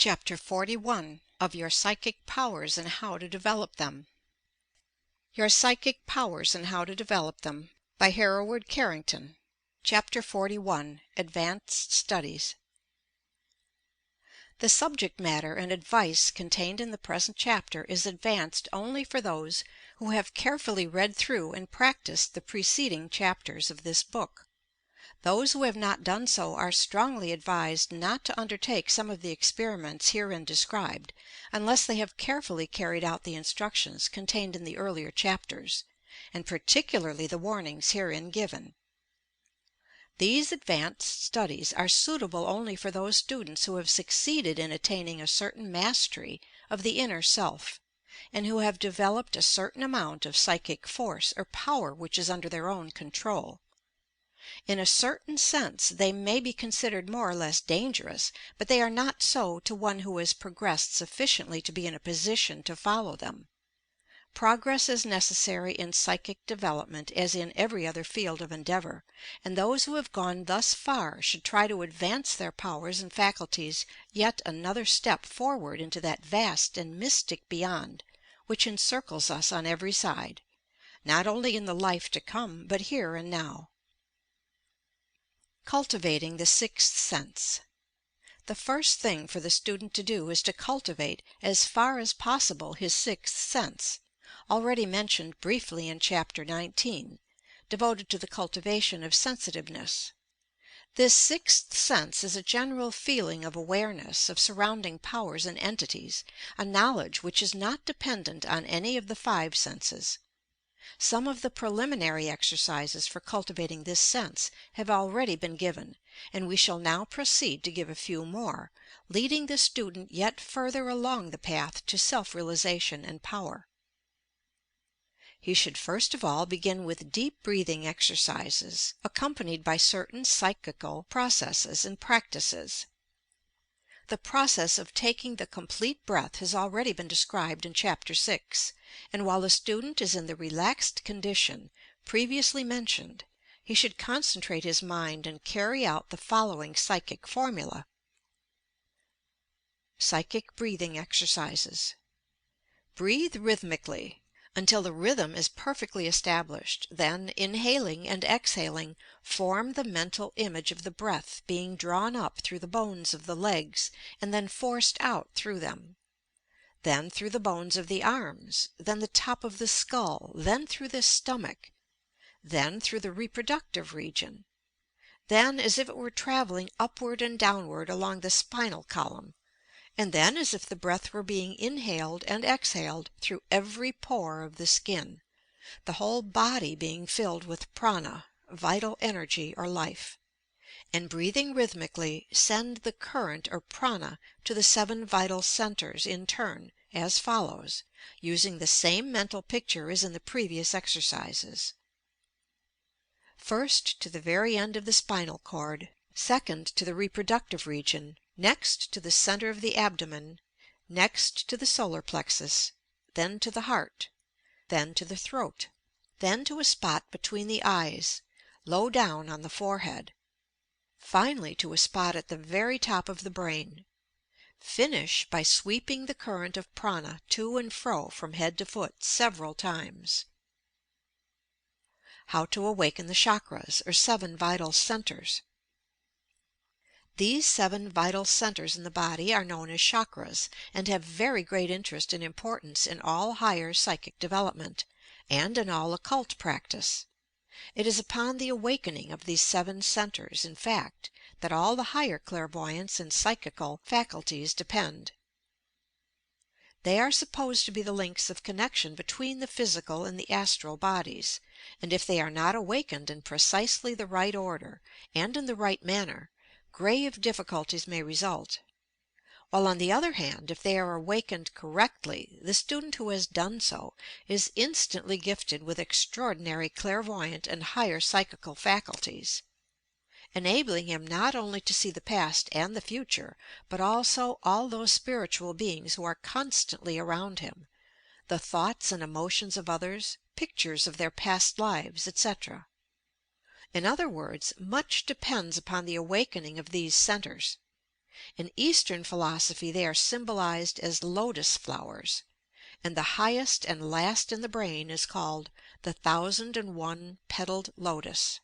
Chapter 41 of Your Psychic Powers and How to Develop Them. Your Psychic Powers and How to Develop Them, by Hereward Carrington. Chapter 41 Advanced Studies. The subject matter and advice contained in the present chapter is advanced only for those who have carefully read through and practiced the preceding chapters of this book. Those who have not done so are strongly advised not to undertake some of the experiments herein described, unless they have carefully carried out the instructions contained in the earlier chapters, and particularly the warnings herein given. These advanced studies are suitable only for those students who have succeeded in attaining a certain mastery of the inner self, and who have developed a certain amount of psychic force or power which is under their own control. In a certain sense they may be considered more or less dangerous, but they are not so to one who has progressed sufficiently to be in a position to follow them. Progress is necessary in psychic development as in every other field of endeavor, and those who have gone thus far should try to advance their powers and faculties yet another step forward into that vast and mystic beyond which encircles us on every side, not only in the life to come, but here and now. Cultivating the Sixth Sense. The first thing for the student to do is to cultivate, as far as possible, his sixth sense, already mentioned briefly in Chapter 19, devoted to the cultivation of sensitiveness. This sixth sense is a general feeling of awareness of surrounding powers and entities, a knowledge which is not dependent on any of the five senses. Some of the preliminary exercises for cultivating this sense have already been given, and we shall now proceed to give a few more, leading the student yet further along the path to self-realization and power. He should first of all begin with deep breathing exercises, accompanied by certain psychical processes and practices. The process of taking the complete breath has already been described in Chapter 6, and while the student is in the relaxed condition previously mentioned, he should concentrate his mind and carry out the following psychic formula. Psychic breathing exercises. Breathe rhythmically until the rhythm is perfectly established, then, inhaling and exhaling, form the mental image of the breath being drawn up through the bones of the legs and then forced out through them. Then through the bones of the arms, then the top of the skull, then through the stomach, then through the reproductive region, then as if it were traveling upward and downward along the spinal column, and then as if the breath were being inhaled and exhaled through every pore of the skin, the whole body being filled with prana, vital energy or life. And breathing rhythmically, send the current or prana to the 7 vital centers in turn, as follows, using the same mental picture as in the previous exercises. First to the very end of the spinal cord, second to the reproductive region, next to the center of the abdomen, next to the solar plexus, then to the heart, then to the throat, then to a spot between the eyes, low down on the forehead, finally to a spot at the very top of the brain. Finish by sweeping the current of prana to and fro from head to foot several times. How to awaken the chakras, or 7 vital centers. These 7 vital centers in the body are known as chakras, and have very great interest and importance in all higher psychic development, and in all occult practice. It is upon the awakening of these 7 centers, in fact, that all the higher clairvoyance and psychical faculties depend. They are supposed to be the links of connection between the physical and the astral bodies, and if they are not awakened in precisely the right order, and in the right manner, grave difficulties may result. While on the other hand, if they are awakened correctly, the student who has done so is instantly gifted with extraordinary clairvoyant and higher psychical faculties, enabling him not only to see the past and the future, but also all those spiritual beings who are constantly around him, the thoughts and emotions of others, pictures of their past lives, etc. In other words, much depends upon the awakening of these centers. In Eastern philosophy they are symbolized as lotus flowers, and the highest and last in the brain is called the 1001 petaled lotus.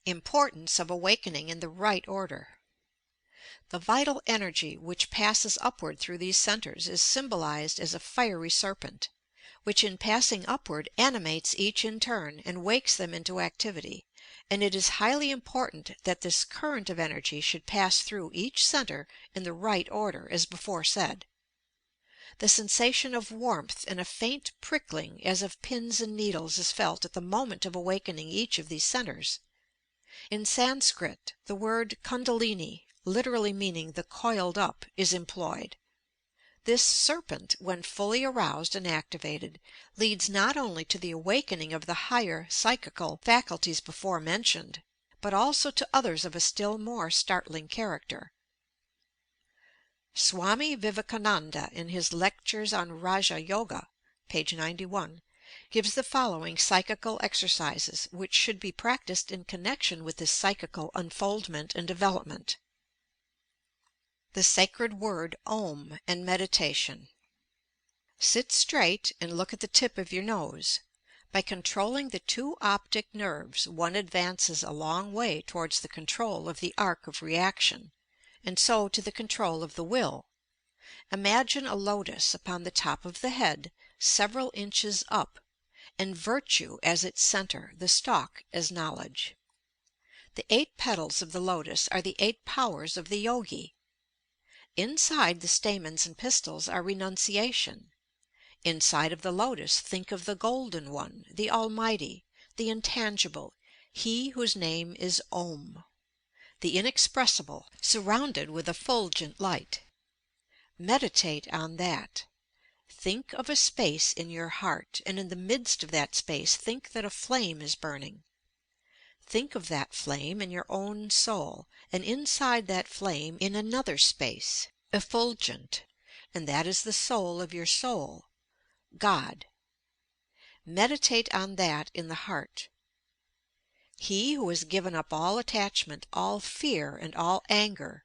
Importance of awakening in the right order. The vital energy which passes upward through these centers is symbolized as a fiery serpent, which in passing upward animates each in turn and wakes them into activity, and it is highly important that this current of energy should pass through each center in the right order, as before said. The sensation of warmth and a faint prickling as of pins and needles is felt at the moment of awakening each of these centers. In Sanskrit, the word Kundalini, literally meaning the coiled up, is employed. This serpent, when fully aroused and activated, leads not only to the awakening of the higher psychical faculties before mentioned, but also to others of a still more startling character. Swami Vivekananda, in his Lectures on Raja Yoga, page 91, gives the following psychical exercises, which should be practiced in connection with this psychical unfoldment and development. The sacred word Om and meditation. Sit straight and look at the tip of your nose. By controlling the two optic nerves, one advances a long way towards the control of the arc of reaction, and so to the control of the will. Imagine a lotus upon the top of the head, several inches up, and virtue as its center, the stalk as knowledge. The 8 petals of the lotus are the 8 powers of the yogi. Inside the stamens and pistils are renunciation. Inside of the lotus think of the Golden One, the Almighty, the Intangible, He whose name is Om, the Inexpressible, surrounded with effulgent light. Meditate on that. Think of a space in your heart, and in the midst of that space think that a flame is burning. Think of that flame in your own soul, and inside that flame in another space, effulgent, and that is the soul of your soul, God. Meditate on that in the heart. He who has given up all attachment, all fear, and all anger,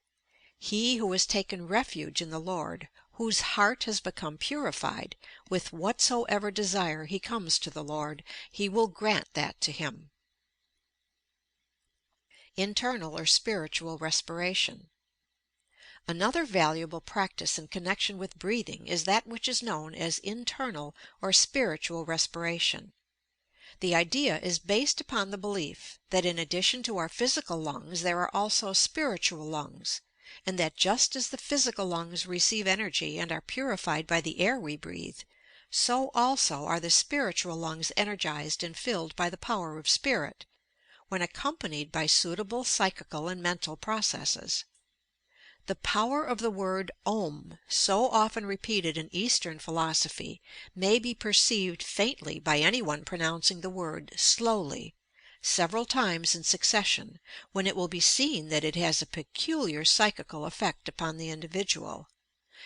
he who has taken refuge in the Lord, whose heart has become purified, with whatsoever desire he comes to the Lord, he will grant that to him. Internal or spiritual respiration. Another valuable practice in connection with breathing is that which is known as internal or spiritual respiration. The idea is based upon the belief that in addition to our physical lungs there are also spiritual lungs, and that just as the physical lungs receive energy and are purified by the air we breathe, so also are the spiritual lungs energized and filled by the power of spirit, when accompanied by suitable psychical and mental processes. The power of the word Om, so often repeated in Eastern philosophy, may be perceived faintly by anyone pronouncing the word slowly, several times in succession, when it will be seen that it has a peculiar psychical effect upon the individual,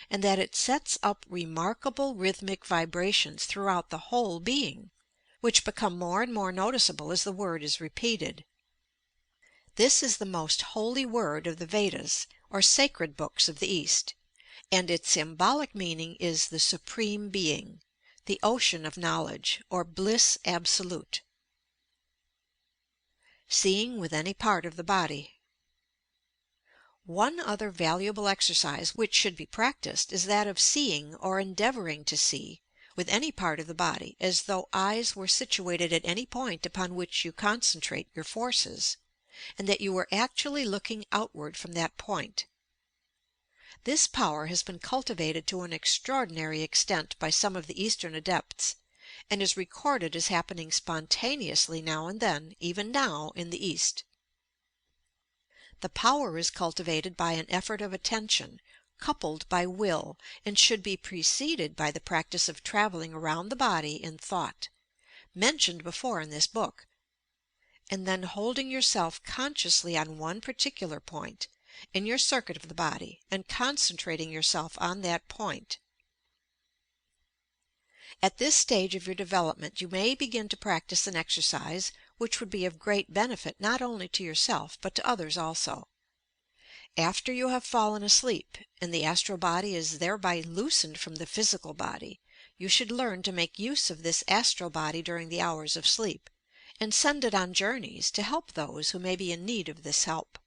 and that it sets up remarkable rhythmic vibrations throughout the whole being, which become more and more noticeable as the word is repeated. This is the most holy word of the Vedas, or sacred books of the East, and its symbolic meaning is the Supreme Being, the Ocean of Knowledge, or Bliss Absolute. Seeing with any part of the body. One other valuable exercise which should be practiced is that of seeing, or endeavoring to see, with any part of the body, as though eyes were situated at any point upon which you concentrate your forces, and that you were actually looking outward from that point. This power has been cultivated to an extraordinary extent by some of the Eastern adepts, and is recorded as happening spontaneously now and then, even now, in the East. The power is cultivated by an effort of attention, coupled by will, and should be preceded by the practice of traveling around the body in thought, mentioned before in this book, and then holding yourself consciously on one particular point in your circuit of the body, and concentrating yourself on that point. At this stage of your development you may begin to practice an exercise which would be of great benefit not only to yourself but to others also. After you have fallen asleep, and the astral body is thereby loosened from the physical body, you should learn to make use of this astral body during the hours of sleep, and send it on journeys to help those who may be in need of this help.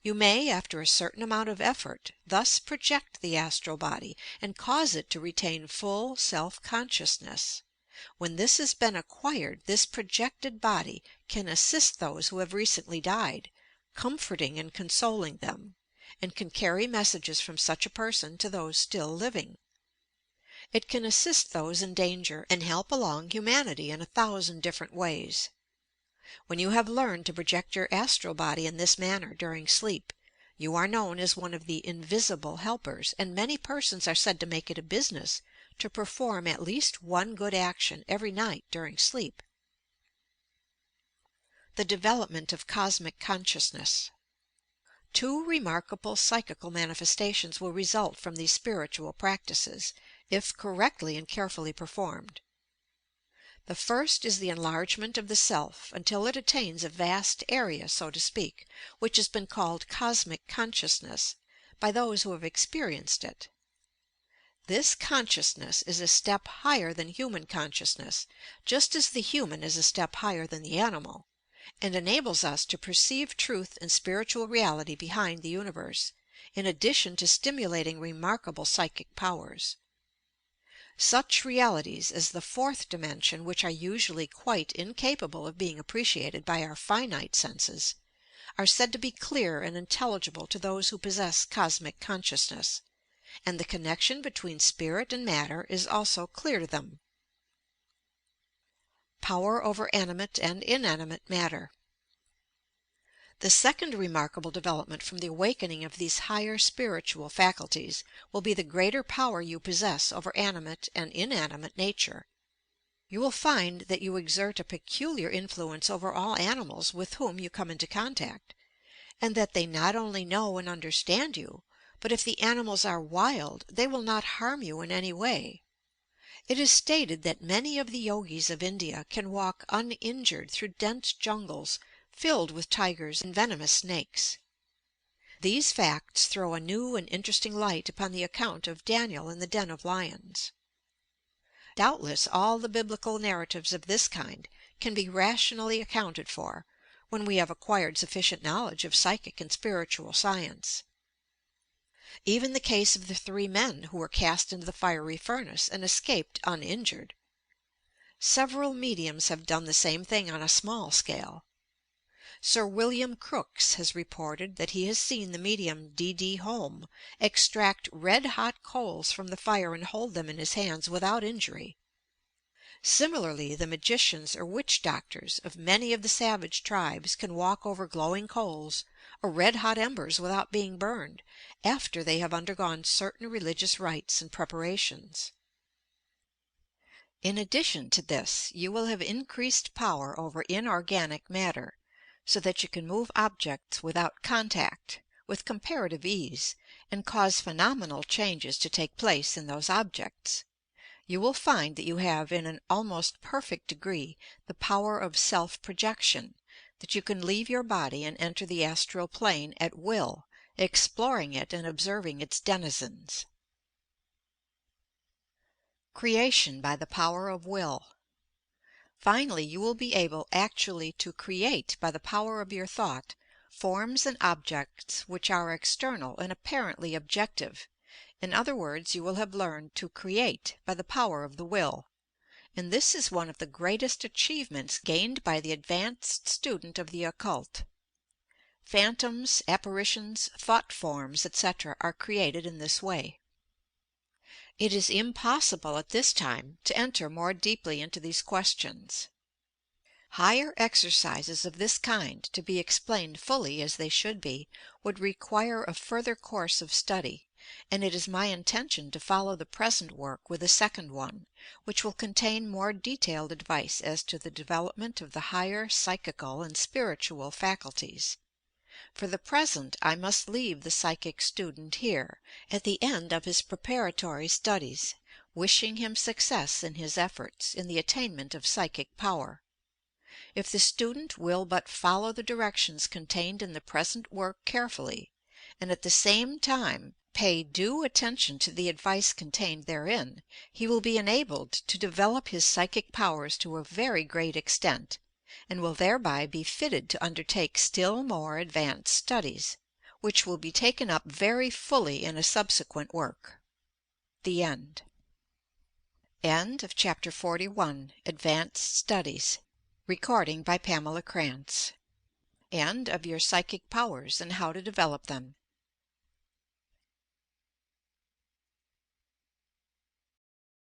You may, after a certain amount of effort, thus project the astral body, and cause it to retain full self-consciousness. When this has been acquired, this projected body can assist those who have recently died, comforting and consoling them, and can carry messages from such a person to those still living. It can assist those in danger and help along humanity in 1,000 different ways. When you have learned to project your astral body in this manner during sleep, you are known as one of the invisible helpers, and many persons are said to make it a business to perform at least one good action every night during sleep. The development of cosmic consciousness. Two remarkable psychical manifestations will result from these spiritual practices, if correctly and carefully performed. The first is the enlargement of the self until it attains a vast area, so to speak, which has been called cosmic consciousness by those who have experienced it. This consciousness is a step higher than human consciousness, just as the human is a step higher than the animal, and enables us to perceive truth and spiritual reality behind the universe, in addition to stimulating remarkable psychic powers. Such realities as the fourth dimension, which are usually quite incapable of being appreciated by our finite senses, are said to be clear and intelligible to those who possess cosmic consciousness, and the connection between spirit and matter is also clear to them. Power over animate and inanimate matter. The second remarkable development from the awakening of these higher spiritual faculties will be the greater power you possess over animate and inanimate nature. You will find that you exert a peculiar influence over all animals with whom you come into contact, and that they not only know and understand you, but if the animals are wild, they will not harm you in any way. It is stated that many of the yogis of India can walk uninjured through dense jungles filled with tigers and venomous snakes. These facts throw a new and interesting light upon the account of Daniel in the den of lions. Doubtless all the biblical narratives of this kind can be rationally accounted for, when we have acquired sufficient knowledge of psychic and spiritual science. Even the case of the 3 men who were cast into the fiery furnace and escaped uninjured. Several mediums have done the same thing on a small scale. Sir William Crookes has reported that he has seen the medium D.D. Home extract red-hot coals from the fire and hold them in his hands without injury. Similarly, the magicians or witch doctors of many of the savage tribes can walk over glowing coals or red-hot embers without being burned, after they have undergone certain religious rites and preparations. In addition to this, you will have increased power over inorganic matter, so that you can move objects without contact, with comparative ease, and cause phenomenal changes to take place in those objects. You will find that you have in an almost perfect degree the power of self-projection, that you can leave your body and enter the astral plane at will, exploring it and observing its denizens. Creation by the power of will. Finally, you will be able actually to create by the power of your thought forms and objects which are external and apparently objective. In other words, you will have learned to create by the power of the will, and this is one of the greatest achievements gained by the advanced student of the occult. Phantoms, apparitions, thought forms, etc., are created in this way. It is impossible at this time to enter more deeply into these questions. Higher exercises of this kind, to be explained fully as they should be, would require a further course of study, and it is my intention to follow the present work with a second one, which will contain more detailed advice as to the development of the higher psychical and spiritual faculties. For the present I must leave the psychic student here, at the end of his preparatory studies, wishing him success in his efforts in the attainment of psychic power. If the student will but follow the directions contained in the present work carefully, and at the same time pay due attention to the advice contained therein, he will be enabled to develop his psychic powers to a very great extent, and will thereby be fitted to undertake still more advanced studies, which will be taken up very fully in a subsequent work. The End. End of Chapter 41. Advanced Studies. Recording by Pamela Krantz. End of Your Psychic Powers and How to Develop Them.